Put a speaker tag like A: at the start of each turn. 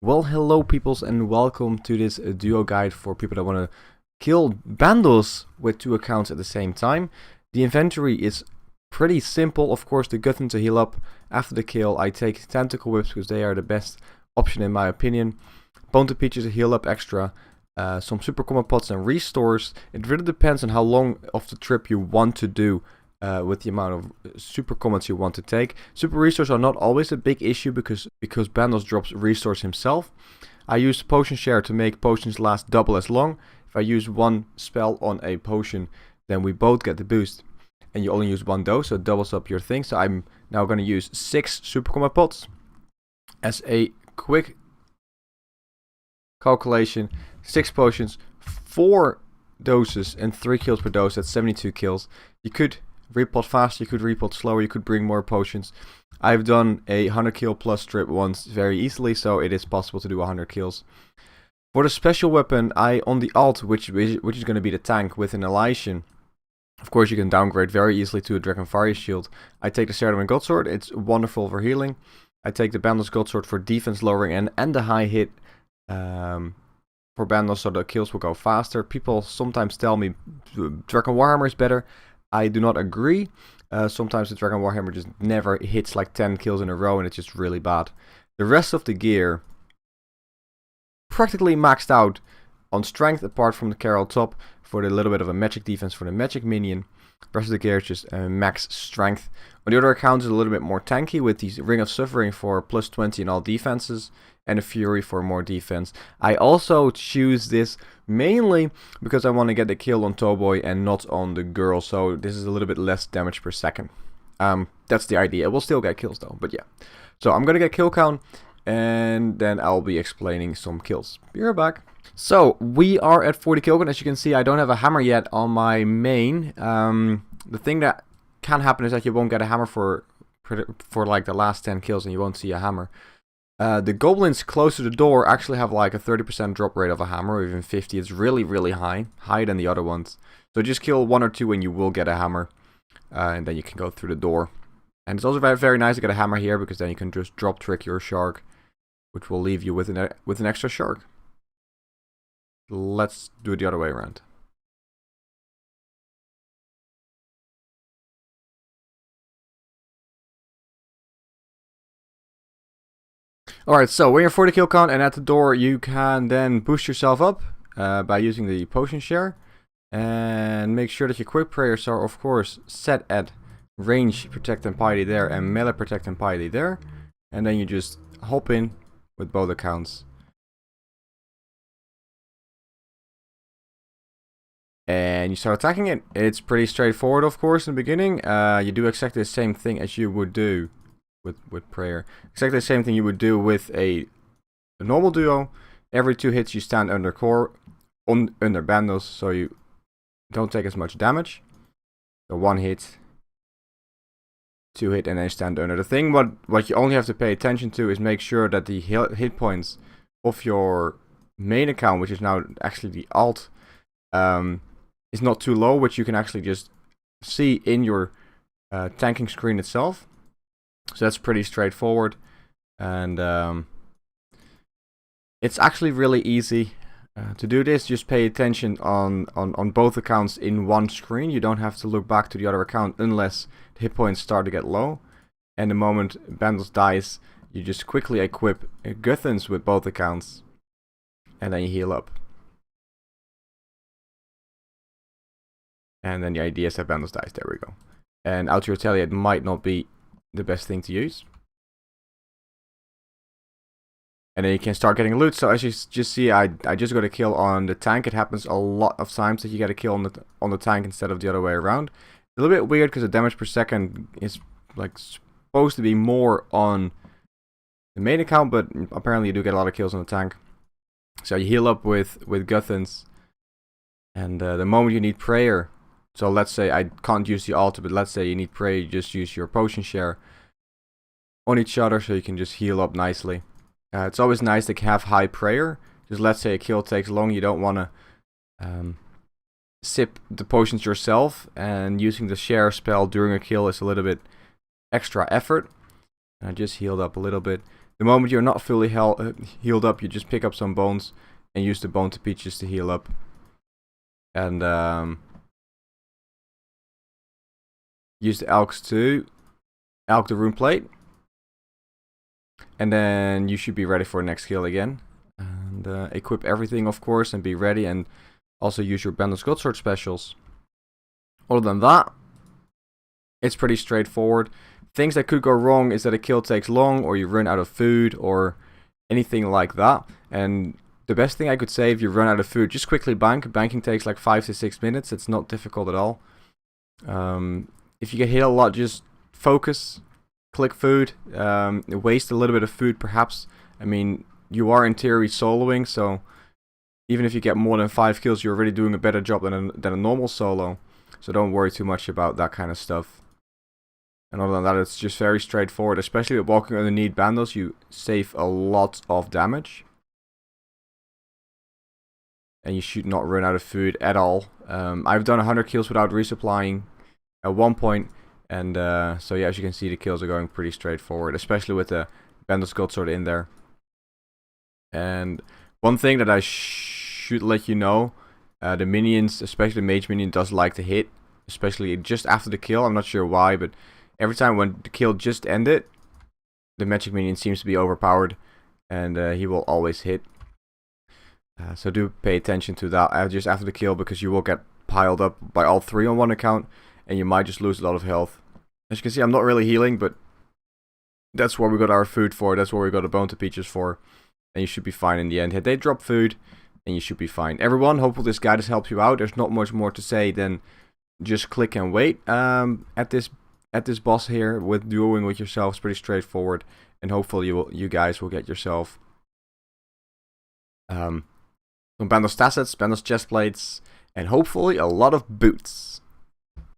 A: Well, hello peoples and welcome to this duo guide for people that want to kill Bandos with two accounts at the same time. The inventory is pretty simple. Of course, the Guthun to heal up after the kill. I take Tentacle Whips because they are the best option in my opinion. Bone to Peaches to heal up extra. Some super common pots and restores. It really depends on how long of the trip you want to do. With the amount of super commons you want to take. Super restores are not always a big issue because Bandos drops restores himself. I use potion share to make potions last double as long. If I use one spell on a potion, then we both get the boost. And you only use one dose, so it doubles up your thing. So I'm now going to use 6 super common pots. As a quick calculation, 6 potions, 4 doses and 3 kills per dose. That's 72 kills. You could repot faster, you could repot slower, you could bring more potions. I've done a 100 kill plus strip once very easily, so it is possible to do 100 kills. For the special weapon, I on the alt, which is going to be the tank with an Elysian. Of course, you can downgrade very easily to a Dragon Fire Shield. I take the Cerdoman Godsword, it's wonderful for healing. I take the Bandos Godsword for defense lowering and the high hit for Bandos, so the kills will go faster. People sometimes tell me Dragon Warhammer is better. I do not agree. Sometimes the Dragon Warhammer just never hits like 10 kills in a row and it's just really bad. The rest of the gear practically maxed out on strength apart from the Carol top for the little bit of a magic defense for the magic minion. The rest of the gear is just max strength. On the other account is a little bit more tanky with the Ring of Suffering for plus 20 in all defenses and a Fury for more defense. I also choose this mainly because I want to get the kill on Thoboy and not on the girl, so this is a little bit less damage per second. That's the idea. We'll still get kills though, but yeah. So I'm gonna get kill count and then I'll be explaining some kills. Be right back. So we are at 40 kill count. As you can see, I don't have a hammer yet on my main. The thing that can happen is that you won't get a hammer for like the last 10 kills and you won't see a hammer. The goblins close to the door actually have like a 30% drop rate of a hammer, or even 50. It's really, really high. Higher than the other ones. So just kill 1 or 2 and you will get a hammer. And then you can go through the door. And it's also very, very nice to get a hammer here, because then you can just drop trick your shark, which will leave you with an extra shark. Let's do it the other way around. Alright, so when you're 40 kill count and at the door, you can then boost yourself up by using the potion share. And make sure that your quick prayers are, of course, set at range, protect and piety there, and melee protect and piety there. And then you just hop in with both accounts. And you start attacking it. It's pretty straightforward, of course, in the beginning. You do exactly the same thing as you would do with prayer. Exactly the same thing you would do with a normal duo. Every 2 hits you stand under core, under Bandos, so you don't take as much damage. So 1 hit, 2 hit, and then you stand under. The thing what you only have to pay attention to is make sure that the hit points of your main account, which is now actually the alt, is not too low, which you can actually just see in your tanking screen itself. So that's pretty straightforward, and it's actually really easy to do this. Just pay attention on both accounts in one screen. You don't have to look back to the other account unless the hit points start to get low. And the moment Bandos dies, you just quickly equip Guthuns with both accounts, and then you heal up. And then the idea is that Bandos dies. There we go. And Auto Retaliate might not be the best thing to use. And then you can start getting loot. So as you just see, I just got a kill on the tank. It happens a lot of times that you get a kill on the tank instead of the other way around. A little bit weird because the damage per second is like supposed to be more on the main account, but apparently you do get a lot of kills on the tank. So you heal up with Guthuns, and the moment you need prayer. So let's say I can't use the altar, but let's say you need prayer, you just use your potion share on each other so you can just heal up nicely. It's always nice to have high prayer. Just let's say a kill takes long, you don't want to sip the potions yourself, and using the share spell during a kill is a little bit extra effort. And I just healed up a little bit. The moment you're not fully healed up, you just pick up some bones and use the bone to peaches to heal up. And use the alks to alk the rune plate. And then you should be ready for the next kill again. And equip everything, of course, and be ready. And also use your Bandos Godsword specials. Other than that, it's pretty straightforward. Things that could go wrong is that a kill takes long, or you run out of food, or anything like that. And the best thing I could say, if you run out of food, just quickly bank. Banking takes like 5 to 6 minutes. It's not difficult at all. If you get hit a lot, just focus. Click food. Waste a little bit of food, perhaps. I mean, you are in theory soloing, so even if you get more than 5 kills, you're already doing a better job than a normal solo. So don't worry too much about that kind of stuff. And other than that, it's just very straightforward. Especially with walking underneath Bandos, you save a lot of damage. And you should not run out of food at all. I've done 100 kills without resupplying at one point. And so yeah, as you can see, the kills are going pretty straightforward. Especially with the Bandos Godsword in there. And one thing that I should let you know. The minions, especially the mage minion, does like to hit. Especially just after the kill. I'm not sure why, but every time when the kill just ended, the magic minion seems to be overpowered. And he will always hit. So do pay attention to that just after the kill, because you will get piled up by all 3 on one account. And you might just lose a lot of health. As you can see, I'm not really healing, but that's what we got our food for. That's what we got a bone to peaches for. And you should be fine in the end. They drop food, and you should be fine. Everyone, hopefully this guide has helped you out. There's not much more to say than just click and wait at this boss here. With dueling with yourself, it's pretty straightforward. And hopefully you guys will get yourself some Bandos tassets, Bandos chest plates, and hopefully a lot of boots.